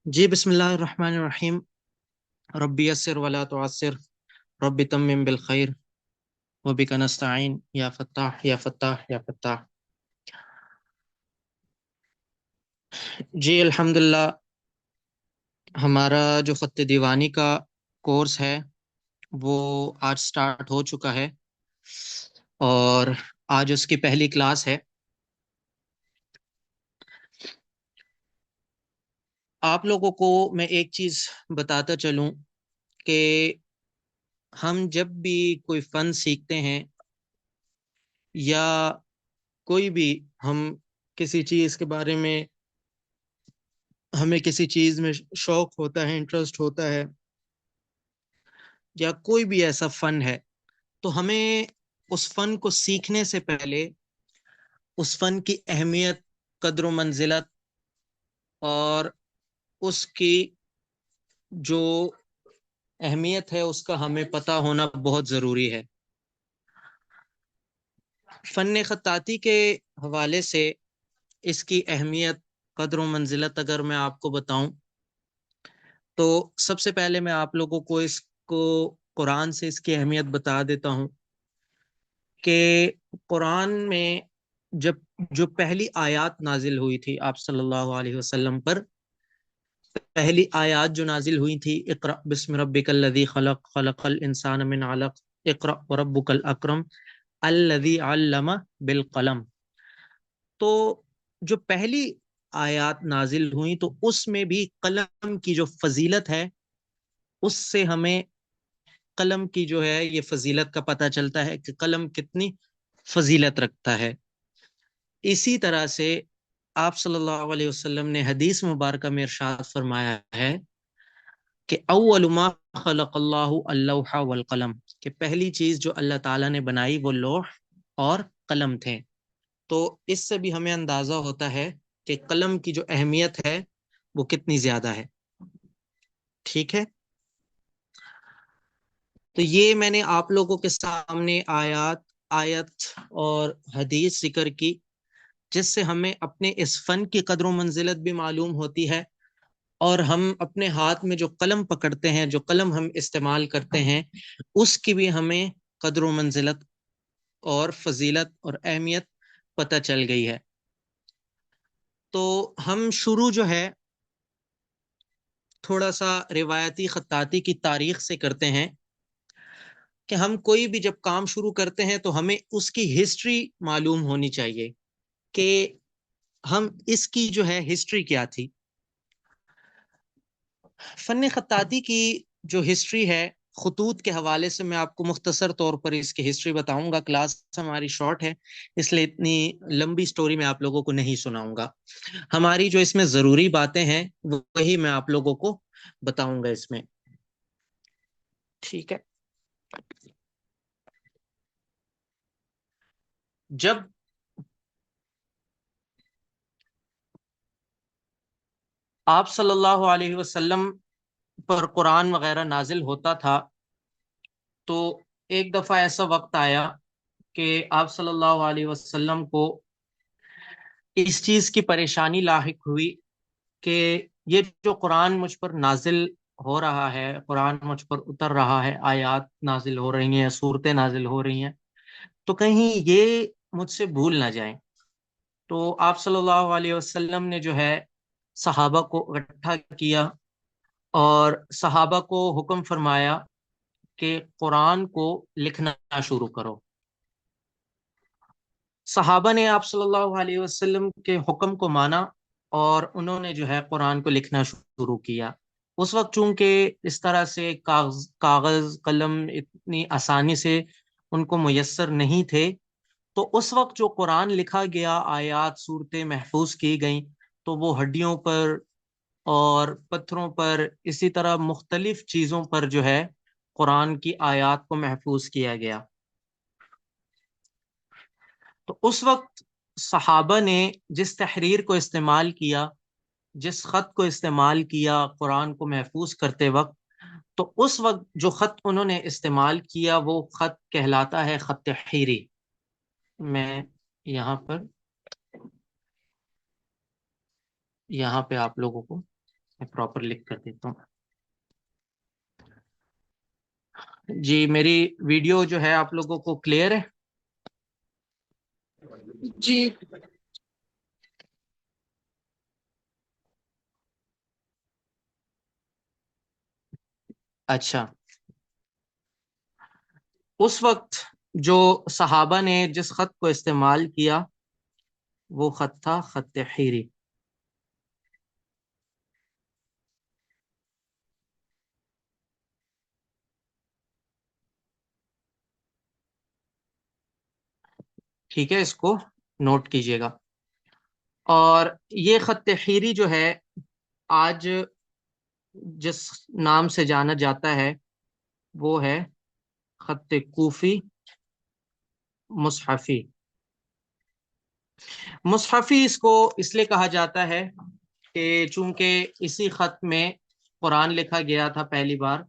جی بسم اللہ الرحمن الرحیم۔ ربی یسر ولا تعسر، ربی تمم بالخیر، وبک نستعین یا فتاح یا فتاح یا فتاح۔ جی الحمدللہ، ہمارا جو خط دیوانی کا کورس ہے وہ آج سٹارٹ ہو چکا ہے، اور آج اس کی پہلی کلاس ہے۔ آپ لوگوں کو میں ایک چیز بتاتا چلوں کہ ہم جب بھی کوئی فن سیکھتے ہیں یا کوئی بھی ہم کسی چیز کے بارے میں، ہمیں کسی چیز میں شوق ہوتا ہے، انٹرسٹ ہوتا ہے، یا کوئی بھی ایسا فن ہے، تو ہمیں اس فن کو سیکھنے سے پہلے اس فن کی اہمیت، قدر و منزلت، اور اس کی جو اہمیت ہے اس کا ہمیں پتہ ہونا بہت ضروری ہے۔ فن خطاطی کے حوالے سے اس کی اہمیت، قدر و منزلت اگر میں آپ کو بتاؤں تو سب سے پہلے میں آپ لوگوں کو اس کو قرآن سے اس کی اہمیت بتا دیتا ہوں کہ قرآن میں جب جو پہلی آیات نازل ہوئی تھی آپ صلی اللہ علیہ وسلم پر، پہلی آیات جو نازل ہوئی تھی، اقرأ بسم ربک الذی خلق، خلق الانسان من علق، اقرأ وربک الاکرم الذی علم بالقلم، تو جو پہلی آیات نازل ہوئی تو اس میں بھی قلم کی جو فضیلت ہے، اس سے ہمیں قلم کی جو ہے یہ فضیلت کا پتہ چلتا ہے کہ قلم کتنی فضیلت رکھتا ہے۔ اسی طرح سے آپ صلی اللہ علیہ وسلم نے حدیث مبارکہ میں ارشاد فرمایا ہے کہ اول ما خلق اللہ اللوح والقلم، کہ پہلی چیز جو اللہ تعالیٰ نے بنائی وہ لوح اور قلم تھے۔ تو اس سے بھی ہمیں اندازہ ہوتا ہے کہ قلم کی جو اہمیت ہے وہ کتنی زیادہ ہے۔ ٹھیک ہے، تو یہ میں نے آپ لوگوں کے سامنے آیت اور حدیث ذکر کی، جس سے ہمیں اپنے اس فن کی قدر و منزلت بھی معلوم ہوتی ہے، اور ہم اپنے ہاتھ میں جو قلم پکڑتے ہیں، جو قلم ہم استعمال کرتے ہیں، اس کی بھی ہمیں قدر و منزلت اور فضیلت اور اہمیت پتہ چل گئی ہے۔ تو ہم شروع جو ہے تھوڑا سا روایتی خطاطی کی تاریخ سے کرتے ہیں، کہ ہم کوئی بھی جب کام شروع کرتے ہیں تو ہمیں اس کی ہسٹری معلوم ہونی چاہیے کہ ہم اس کی جو ہے ہسٹری کیا تھی۔ فن خطاطی کی جو ہسٹری ہے، خطوط کے حوالے سے میں آپ کو مختصر طور پر اس کی ہسٹری بتاؤں گا۔ کلاس ہماری شارٹ ہے، اس لیے اتنی لمبی سٹوری میں آپ لوگوں کو نہیں سناؤں گا۔ ہماری جو اس میں ضروری باتیں ہیں وہی میں آپ لوگوں کو بتاؤں گا اس میں۔ ٹھیک ہے، جب آپ صلی اللہ علیہ وسلم پر قرآن وغیرہ نازل ہوتا تھا تو ایک دفعہ ایسا وقت آیا کہ آپ صلی اللہ علیہ وسلم کو اس چیز کی پریشانی لاحق ہوئی کہ یہ جو قرآن مجھ پر نازل ہو رہا ہے، قرآن مجھ پر اتر رہا ہے، آیات نازل ہو رہی ہیں، صورتیں نازل ہو رہی ہیں، تو کہیں یہ مجھ سے بھول نہ جائیں۔ تو آپ صلی اللہ علیہ وسلم نے جو ہے صحابہ کو اکٹھا کیا اور صحابہ کو حکم فرمایا کہ قرآن کو لکھنا شروع کرو۔ صحابہ نے آپ صلی اللہ علیہ وسلم کے حکم کو مانا اور انہوں نے جو ہے قرآن کو لکھنا شروع کیا۔ اس وقت چونکہ اس طرح سے کاغذ قلم اتنی آسانی سے ان کو میسر نہیں تھے، تو اس وقت جو قرآن لکھا گیا، آیات صورتیں محفوظ کی گئیں، تو وہ ہڈیوں پر اور پتھروں پر، اسی طرح مختلف چیزوں پر جو ہے قرآن کی آیات کو محفوظ کیا گیا۔ تو اس وقت صحابہ نے جس تحریر کو استعمال کیا، جس خط کو استعمال کیا قرآن کو محفوظ کرتے وقت، تو اس وقت جو خط انہوں نے استعمال کیا وہ خط کہلاتا ہے خط حیری۔ میں یہاں پہ آپ لوگوں کو میں پراپر لکھ کر دیتا ہوں. جی میری ویڈیو جو ہے آپ لوگوں کو کلیئر ہے؟ جی اچھا. اس وقت جو صحابہ نے جس خط کو استعمال کیا وہ خط تھا خط حیری. ٹھیک ہے، اس کو نوٹ کیجئے گا. اور یہ خط حیری جو ہے آج جس نام سے جانا جاتا ہے وہ ہے خط کوفی مصحفی. مصحفی اس کو اس لیے کہا جاتا ہے کہ چونکہ اسی خط میں قرآن لکھا گیا تھا پہلی بار،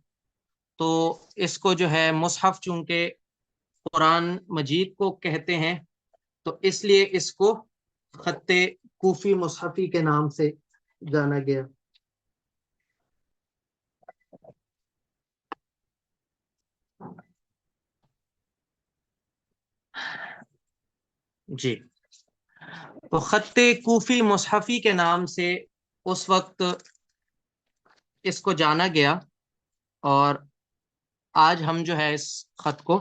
تو اس کو جو ہے مصحف چونکہ قرآن مجید کو کہتے ہیں تو اس لیے اس کو خط کوفی مصحفی کے نام سے جانا گیا. جی تو خط کوفی مصحفی کے نام سے اس وقت اس کو جانا گیا. اور آج ہم جو ہے اس خط کو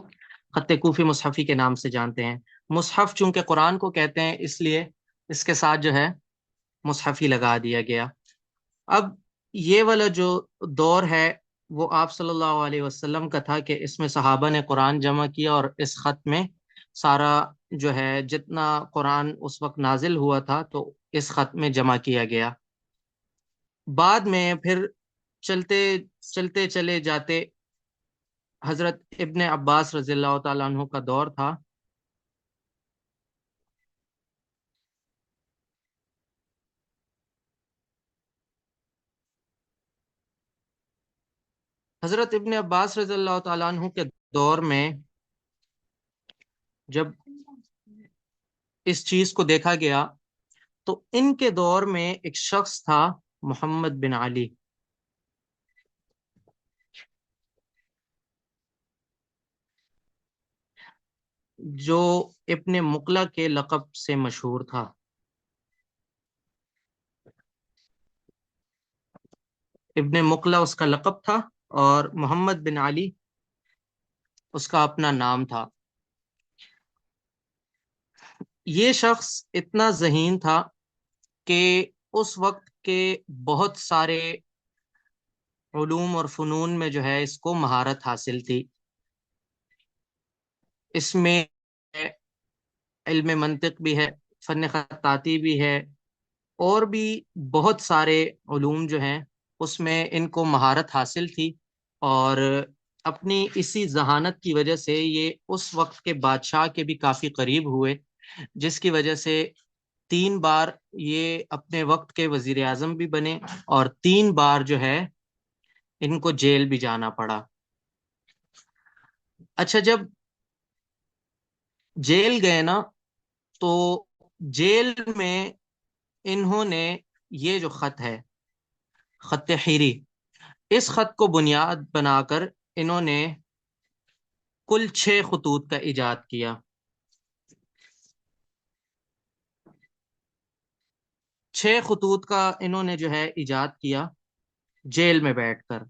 خط کوفی مصحفی کے نام سے جانتے ہیں. مصحف چونکہ قرآن کو کہتے ہیں اس لیے اس کے ساتھ جو ہے مصحفی لگا دیا گیا. اب یہ والا جو دور ہے وہ آپ صلی اللہ علیہ وسلم کا تھا کہ اس میں صحابہ نے قرآن جمع کیا اور اس خط میں سارا جو ہے جتنا قرآن اس وقت نازل ہوا تھا تو اس خط میں جمع کیا گیا. بعد میں پھر چلتے چلتے چلے جاتے حضرت ابن عباس رضی اللہ تعالیٰ عنہ کا دور تھا. حضرت ابن عباس رضی اللہ تعالیٰ عنہ کے دور میں جب اس چیز کو دیکھا گیا تو ان کے دور میں ایک شخص تھا محمد بن علی، جو ابن مقلہ کے لقب سے مشہور تھا. ابن مقلہ اس کا لقب تھا اور محمد بن علی اس کا اپنا نام تھا. یہ شخص اتنا ذہین تھا کہ اس وقت کے بہت سارے علوم اور فنون میں جو ہے اس کو مہارت حاصل تھی. اس میں علم منطق بھی ہے، فن خطاطی بھی ہے، اور بھی بہت سارے علوم جو ہیں اس میں ان کو مہارت حاصل تھی. اور اپنی اسی ذہانت کی وجہ سے یہ اس وقت کے بادشاہ کے بھی کافی قریب ہوئے، جس کی وجہ سے 3 بار یہ اپنے وقت کے وزیر اعظم بھی بنے اور 3 بار جو ہے ان کو جیل بھی جانا پڑا. اچھا جب جیل گئے نا تو جیل میں انہوں نے یہ جو خط ہے خط حیری، اس خط کو بنیاد بنا کر انہوں نے کل 6 خطوط کا ایجاد کیا. 6 خطوط کا انہوں نے جو ہے ایجاد کیا جیل میں بیٹھ کر،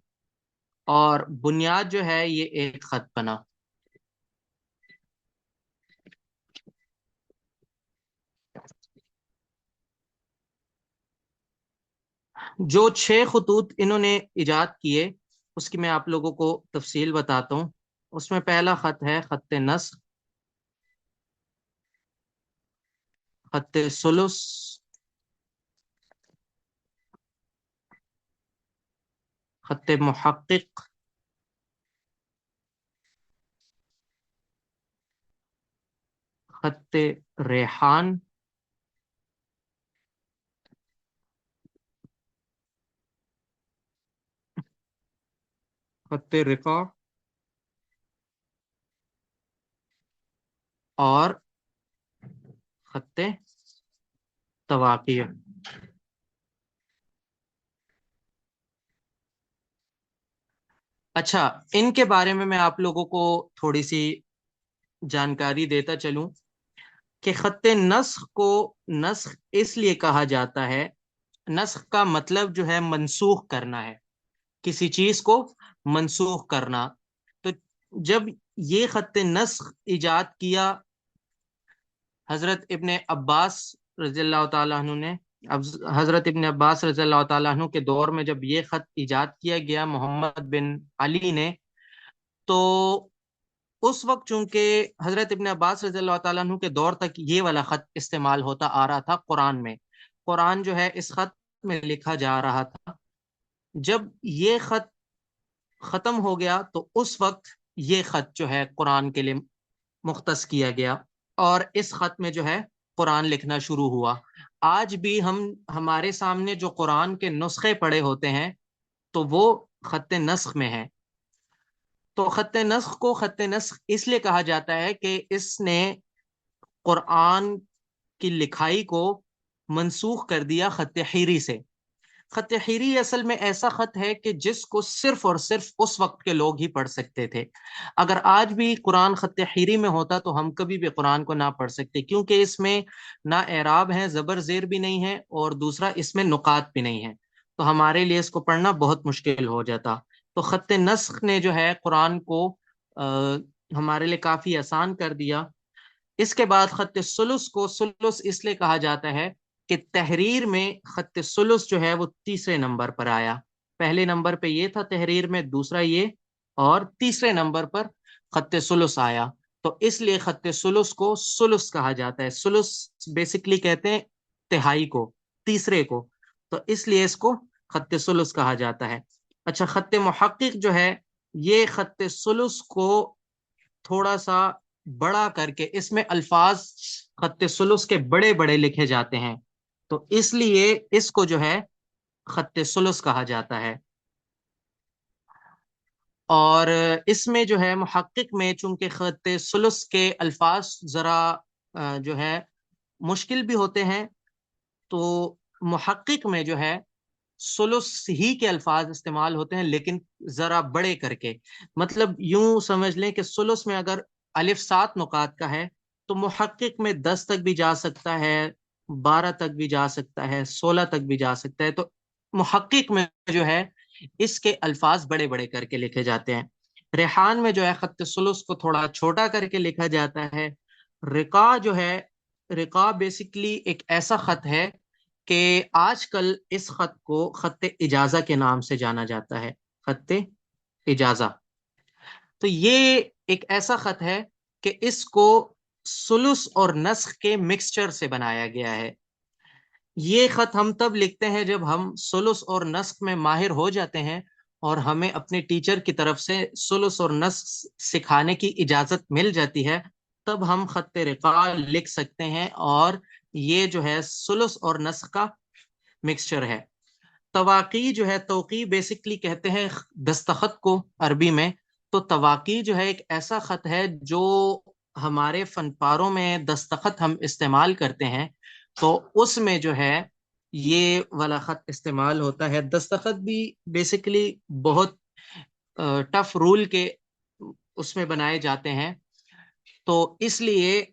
اور بنیاد جو ہے یہ ایک خط بنا. جو 6 خطوط انہوں نے ایجاد کیے اس کی میں آپ لوگوں کو تفصیل بتاتا ہوں. اس میں پہلا خط ہے خط نسخ، خط ثلث، خط محقق، خط ریحان، خط رقاع، اور خط تواقیع. اچھا، ان کے بارے میں آپ لوگوں کو تھوڑی سی جانکاری دیتا چلوں کہ خط نسخ کو نسخ اس لیے کہا جاتا ہے، نسخ کا مطلب جو ہے منسوخ کرنا ہے، کسی چیز کو منسوخ کرنا۔ تو جب یہ خط نسخ ایجاد کیا حضرت ابن عباس رضی اللہ تعالیٰ عنہ نے، اب حضرت ابن عباس رضی اللہ تعالیٰ عنہ کے دور میں جب یہ خط ایجاد کیا گیا محمد بن علی نے، تو اس وقت چونکہ حضرت ابن عباس رضی اللہ تعالیٰ عنہ کے دور تک یہ والا خط استعمال ہوتا آ رہا تھا قرآن میں، قرآن جو ہے اس خط میں لکھا جا رہا تھا۔ جب یہ خط ختم ہو گیا تو اس وقت یہ خط جو ہے قرآن کے لیے مختص کیا گیا، اور اس خط میں جو ہے قرآن لکھنا شروع ہوا۔ آج بھی ہمارے سامنے جو قرآن کے نسخے پڑے ہوتے ہیں تو وہ خط نسخ میں ہے۔ تو خط نسخ کو خط نسخ اس لیے کہا جاتا ہے کہ اس نے قرآن کی لکھائی کو منسوخ کر دیا خط حیری سے۔ خط حیری اصل میں ایسا خط ہے کہ جس کو صرف اور صرف اس وقت کے لوگ ہی پڑھ سکتے تھے۔ اگر آج بھی قرآن خط حیری میں ہوتا تو ہم کبھی بھی قرآن کو نہ پڑھ سکتے، کیونکہ اس میں نہ اعراب ہے، زبر زیر بھی نہیں ہے، اور دوسرا اس میں نقات بھی نہیں ہے، تو ہمارے لیے اس کو پڑھنا بہت مشکل ہو جاتا۔ تو خط نسخ نے جو ہے قرآن کو ہمارے لیے کافی آسان کر دیا۔ اس کے بعد خط ثلث کو ثلث اس لیے کہا جاتا ہے کہ تحریر میں خط ثلث جو ہے وہ تیسرے نمبر پر آیا۔ پہلے نمبر پہ یہ تھا تحریر میں، دوسرا یہ، اور تیسرے نمبر پر خط ثلث آیا، تو اس لیے خط ثلث کو ثلث کہا جاتا ہے۔ ثلث بیسکلی کہتے ہیں تہائی کو، تیسرے کو، تو اس لیے اس کو خط ثلث کہا جاتا ہے۔ اچھا، خط محقق جو ہے یہ خط ثلث کو تھوڑا سا بڑا کر کے اس میں الفاظ خط ثلث کے بڑے بڑے لکھے جاتے ہیں، تو اس لیے اس کو جو ہے خط ثلث کہا جاتا ہے۔ اور اس میں جو ہے محقق میں چونکہ خط ثلث کے الفاظ ذرا جو ہے مشکل بھی ہوتے ہیں، تو محقق میں جو ہے ثلث ہی کے الفاظ استعمال ہوتے ہیں لیکن ذرا بڑے کر کے۔ مطلب یوں سمجھ لیں کہ ثلث میں اگر الف 7 نقاط کا ہے تو محقق میں 10 تک بھی جا سکتا ہے، 12 تک بھی جا سکتا ہے، 16 تک بھی جا سکتا ہے، تو محقق میں جو ہے اس کے الفاظ بڑے بڑے کر کے لکھے جاتے ہیں۔ ریحان میں جو ہے خط ثلث کو تھوڑا چھوٹا کر کے لکھا جاتا ہے۔ رقا جو ہے، رقا بیسکلی ایک ایسا خط ہے کہ آج کل اس خط کو خط اجازہ کے نام سے جانا جاتا ہے، خط اجازہ۔ تو یہ ایک ایسا خط ہے کہ اس کو ثلث اور نسخ کے مکسچر سے بنایا گیا ہے۔ یہ خط ہم تب لکھتے ہیں جب ہم ثلث اور نسخ میں ماہر ہو جاتے ہیں اور ہمیں اپنے ٹیچر کی طرف سے ثلث اور نسخ سکھانے کی اجازت مل جاتی ہے، تب ہم خط رقاع لکھ سکتے ہیں، اور یہ جو ہے ثلث اور نسخ کا مکسچر ہے۔ تواقی جو ہے، توقی بیسکلی کہتے ہیں دستخط کو عربی میں، تو تواقی جو ہے ایک ایسا خط ہے جو ہمارے فن پاروں میں دستخط ہم استعمال کرتے ہیں، تو اس میں جو ہے یہ والا خط استعمال ہوتا ہے۔ دستخط بھی بیسکلی بہت ٹف رول کے اس میں بنائے جاتے ہیں، تو اس لیے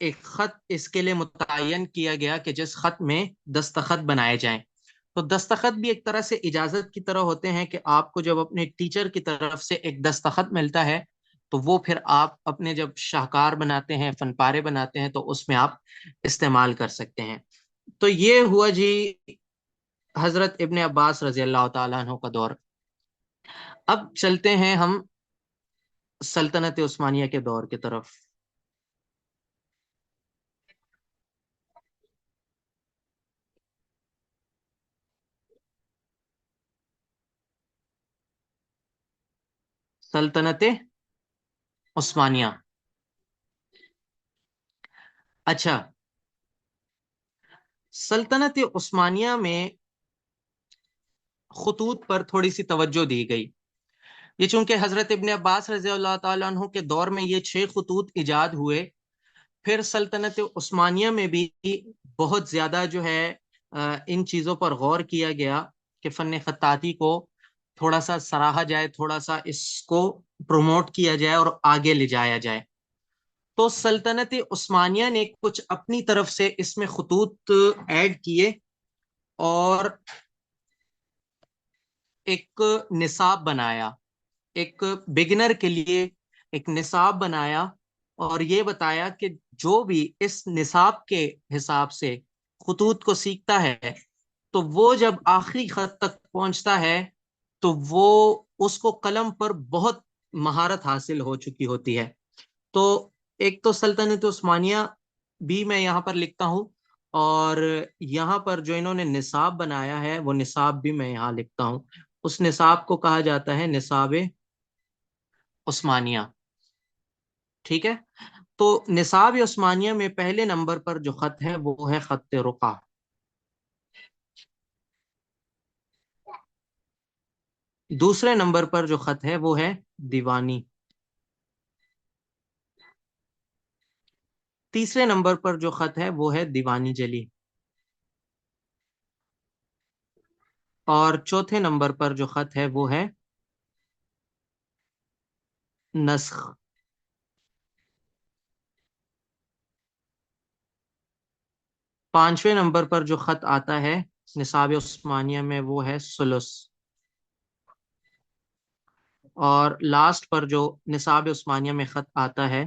ایک خط اس کے لیے متعین کیا گیا کہ جس خط میں دستخط بنائے جائیں۔ تو دستخط بھی ایک طرح سے اجازت کی طرح ہوتے ہیں کہ آپ کو جب اپنے ٹیچر کی طرف سے ایک دستخط ملتا ہے تو وہ پھر آپ اپنے جب شاہکار بناتے ہیں، فن پارے بناتے ہیں، تو اس میں آپ استعمال کر سکتے ہیں۔ تو یہ ہوا جی حضرت ابن عباس رضی اللہ تعالیٰ عنہ کا دور۔ اب چلتے ہیں ہم سلطنت عثمانیہ کے دور کی طرف۔ سلطنت عثمانیہ، اچھا، سلطنت عثمانیہ میں خطوط پر تھوڑی سی توجہ دی گئی۔ یہ چونکہ حضرت ابن عباس رضی اللہ تعالیٰ عنہ کے دور میں یہ 6 خطوط ایجاد ہوئے، پھر سلطنت عثمانیہ میں بھی بہت زیادہ جو ہے ان چیزوں پر غور کیا گیا کہ فن خطاطی کو تھوڑا سا سراہا جائے، تھوڑا سا اس کو پروموٹ کیا جائے اور آگے لے جایا جائے. تو سلطنت عثمانیہ نے کچھ اپنی طرف سے اس میں خطوط ایڈ کیے اور ایک نصاب بنایا، ایک بگنر کے لیے ایک نصاب بنایا، اور یہ بتایا کہ جو بھی اس نصاب کے حساب سے خطوط کو سیکھتا ہے تو وہ جب آخری خط تک پہنچتا ہے تو وہ اس کو قلم پر بہت مہارت حاصل ہو چکی ہوتی ہے. تو ایک تو سلطنت عثمانیہ بھی میں یہاں پر لکھتا ہوں، اور یہاں پر جو انہوں نے نصاب بنایا ہے وہ نصاب بھی میں یہاں لکھتا ہوں. اس نصاب کو کہا جاتا ہے نصاب عثمانیہ. ٹھیک ہے. تو نصاب عثمانیہ میں پہلے نمبر پر جو خط ہے وہ ہے خط رقع. دوسرے نمبر پر جو خط ہے وہ ہے دیوانی. تیسرے نمبر پر جو خط ہے وہ ہے دیوانی جلی. اور چوتھے نمبر پر جو خط ہے وہ ہے نسخ. پانچویں نمبر پر جو خط آتا ہے نصاب عثمانیہ میں وہ ہے ثلث. اور لاسٹ پر جو نصاب عثمانیہ میں خط آتا ہے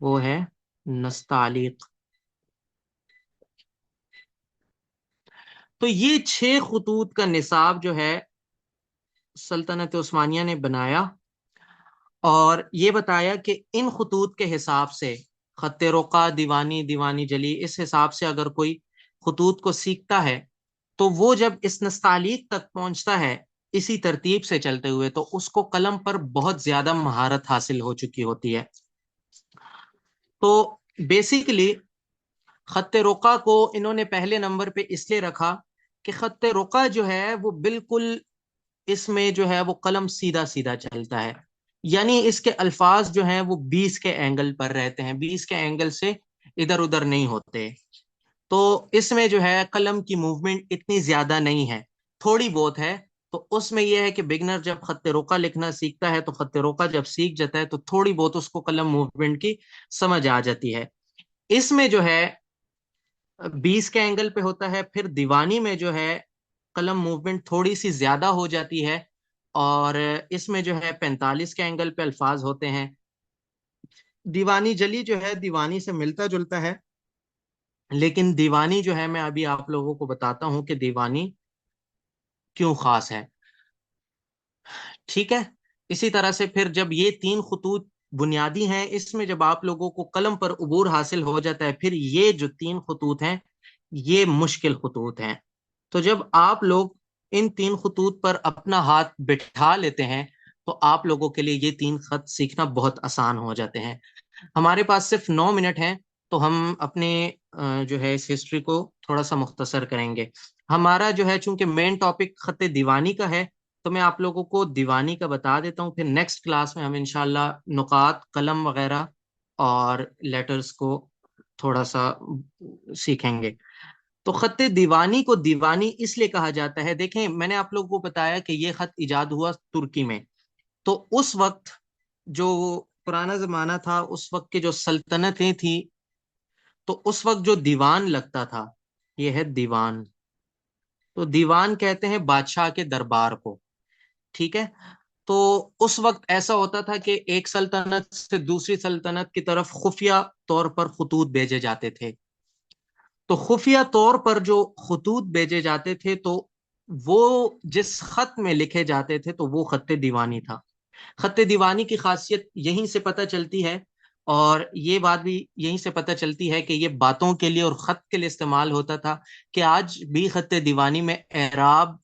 وہ ہے نستعلیق. تو یہ 6 خطوط کا نصاب جو ہے سلطنت عثمانیہ نے بنایا، اور یہ بتایا کہ ان خطوط کے حساب سے خط رقع، دیوانی، دیوانی جلی، اس حساب سے اگر کوئی خطوط کو سیکھتا ہے تو وہ جب اس نستعلیق تک پہنچتا ہے اسی ترتیب سے چلتے ہوئے تو اس کو قلم پر بہت زیادہ مہارت حاصل ہو چکی ہوتی ہے. تو بیسیکلی خط رقع کو انہوں نے پہلے نمبر پہ اس لیے رکھا کہ خط رقع جو ہے وہ بالکل اس میں جو ہے وہ قلم سیدھا سیدھا چلتا ہے، یعنی اس کے الفاظ جو ہیں وہ 20 کے اینگل پر رہتے ہیں، 20 کے اینگل سے ادھر ادھر نہیں ہوتے. تو اس میں جو ہے قلم کی موومنٹ اتنی زیادہ نہیں ہے، تھوڑی بہت ہے. تو اس میں یہ ہے کہ بگنر جب خط رقع لکھنا سیکھتا ہے تو خط رقع جب سیکھ جاتا ہے تو تھوڑی بہت اس کو قلم موومنٹ کی سمجھ آ جاتی ہے. اس میں جو ہے 20 کے اینگل پہ ہوتا ہے. پھر دیوانی میں جو ہے قلم موومنٹ تھوڑی سی زیادہ ہو جاتی ہے، اور اس میں جو ہے 45 کے اینگل پہ الفاظ ہوتے ہیں. دیوانی جلی جو ہے دیوانی سے ملتا جلتا ہے، لیکن دیوانی جو ہے میں ابھی آپ لوگوں کو بتاتا ہوں کہ دیوانی کیوں خاص ہے. ٹھیک ہے. اسی طرح سے پھر جب یہ 3 خطوط بنیادی ہیں، اس میں جب آپ لوگوں کو قلم پر عبور حاصل ہو جاتا ہے پھر یہ جو 3 خطوط ہیں یہ مشکل خطوط ہیں. تو جب آپ لوگ ان 3 خطوط پر اپنا ہاتھ بٹھا لیتے ہیں تو آپ لوگوں کے لیے یہ 3 خط سیکھنا بہت آسان ہو جاتے ہیں. ہمارے پاس صرف 9 منٹ ہیں تو ہم اپنے جو ہے اس ہسٹری کو تھوڑا سا مختصر کریں گے. ہمارا جو ہے چونکہ مین ٹاپک خط دیوانی کا ہے تو میں آپ لوگوں کو دیوانی کا بتا دیتا ہوں، پھر نیکسٹ کلاس میں ہم انشاءاللہ نقاط، قلم وغیرہ اور لیٹرز کو تھوڑا سا سیکھیں گے. تو خط دیوانی کو دیوانی اس لیے کہا جاتا ہے، دیکھیں میں نے آپ لوگوں کو بتایا کہ یہ خط ایجاد ہوا ترکی میں. تو اس وقت جو پرانا زمانہ تھا، اس وقت کے جو سلطنتیں تھیں، تو اس وقت جو دیوان لگتا تھا یہ ہے دیوان. تو دیوان کہتے ہیں بادشاہ کے دربار کو. ٹھیک ہے. تو اس وقت ایسا ہوتا تھا کہ ایک سلطنت سے دوسری سلطنت کی طرف خفیہ طور پر خطوط بھیجے جاتے تھے. تو خفیہ طور پر جو خطوط بھیجے جاتے تھے تو وہ جس خط میں لکھے جاتے تھے تو وہ خط دیوانی تھا. خط دیوانی کی خاصیت یہیں سے پتہ چلتی ہے، اور یہ بات بھی یہیں سے پتہ چلتی ہے کہ یہ باتوں کے لیے اور خط کے لیے استعمال ہوتا تھا کہ آج بھی خط دیوانی میں اعراب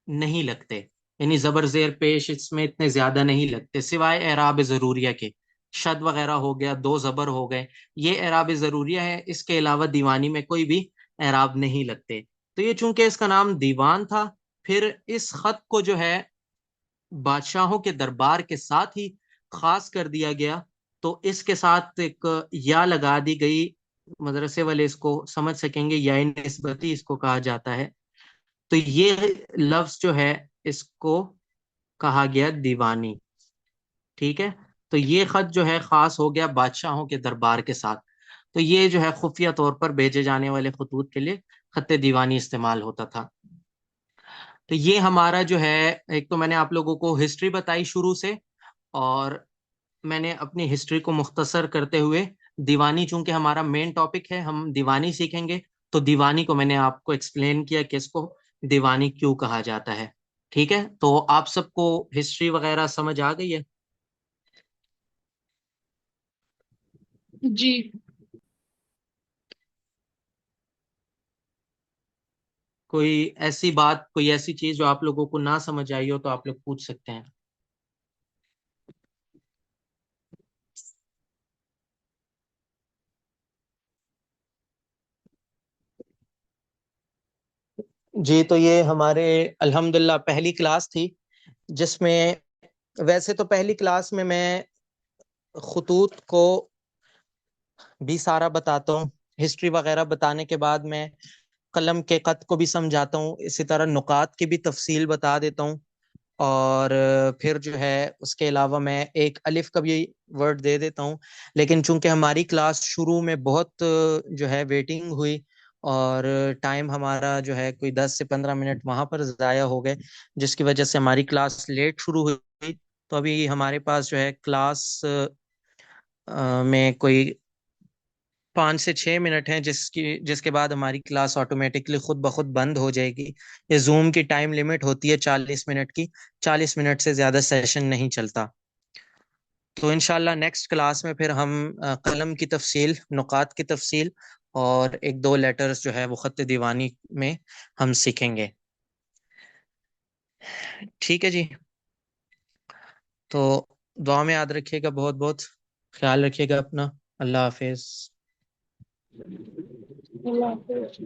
نہیں لگتے، یعنی زبر زیر پیش اس میں اتنے زیادہ نہیں لگتے سوائے اعراب ضروریہ کے. شد وغیرہ ہو گیا، 2 زبر ہو گئے، یہ اعراب ضروریہ ہے. اس کے علاوہ دیوانی میں کوئی بھی اعراب نہیں لگتے. تو یہ چونکہ اس کا نام دیوان تھا، پھر اس خط کو جو ہے بادشاہوں کے دربار کے ساتھ ہی خاص کر دیا گیا. تو اس کے ساتھ ایک یا لگا دی گئی، مدرسے والے اس کو سمجھ سکیں گے، یا نسبتی اس کو کہا جاتا ہے. تو یہ لفظ جو ہے اس کو کہا گیا دیوانی. ٹھیک ہے. تو یہ خط جو ہے خاص ہو گیا بادشاہوں کے دربار کے ساتھ. تو یہ جو ہے خفیہ طور پر بھیجے جانے والے خطوط کے لیے خط دیوانی استعمال ہوتا تھا. تو یہ ہمارا جو ہے، ایک تو میں نے آپ لوگوں کو ہسٹری بتائی شروع سے، اور میں نے اپنی ہسٹری کو مختصر کرتے ہوئے دیوانی، چونکہ ہمارا مین ٹاپک ہے، ہم دیوانی سیکھیں گے، تو دیوانی کو میں نے آپ کو ایکسپلین کیا کہ اس کو دیوانی کیوں کہا جاتا ہے. ٹھیک ہے. تو آپ سب کو ہسٹری وغیرہ سمجھ آ گئی ہے؟ جی. کوئی ایسی بات، کوئی ایسی چیز جو آپ لوگوں کو نہ سمجھ آئی ہو تو آپ لوگ پوچھ سکتے ہیں. جی. تو یہ ہمارے الحمدللہ پہلی کلاس تھی، جس میں ویسے تو پہلی کلاس میں خطوط کو بھی سارا بتاتا ہوں. ہسٹری وغیرہ بتانے کے بعد میں قلم کے خط کو بھی سمجھاتا ہوں، اسی طرح نکات کی بھی تفصیل بتا دیتا ہوں. اور پھر جو ہے اس کے علاوہ میں ایک الف کا بھی ورڈ دے دیتا ہوں. لیکن چونکہ ہماری کلاس شروع میں بہت جو ہے ویٹنگ ہوئی، اور ٹائم ہمارا جو ہے کوئی 10 سے 15 منٹ وہاں پر ضائع ہو گئے، جس کی وجہ سے ہماری کلاس لیٹ شروع ہوئی. تو ابھی ہمارے پاس جو ہے کلاس میں کوئی 5 سے 6 منٹ ہیں، جس کے بعد ہماری کلاس آٹومیٹکلی خود بخود بند ہو جائے گی. یہ زوم کی ٹائم لمٹ ہوتی ہے 40 منٹ کی، 40 منٹ سے زیادہ سیشن نہیں چلتا. تو انشاءاللہ نیکسٹ کلاس میں پھر ہم قلم کی تفصیل، نقاط کی تفصیل، اور ایک دو لیٹرز جو ہے وہ خط دیوانی میں ہم سیکھیں گے. ٹھیک ہے جی. تو دعا میں یاد رکھیے گا، بہت بہت خیال رکھیے گا اپنا. اللہ حافظ. اللہ حافظ.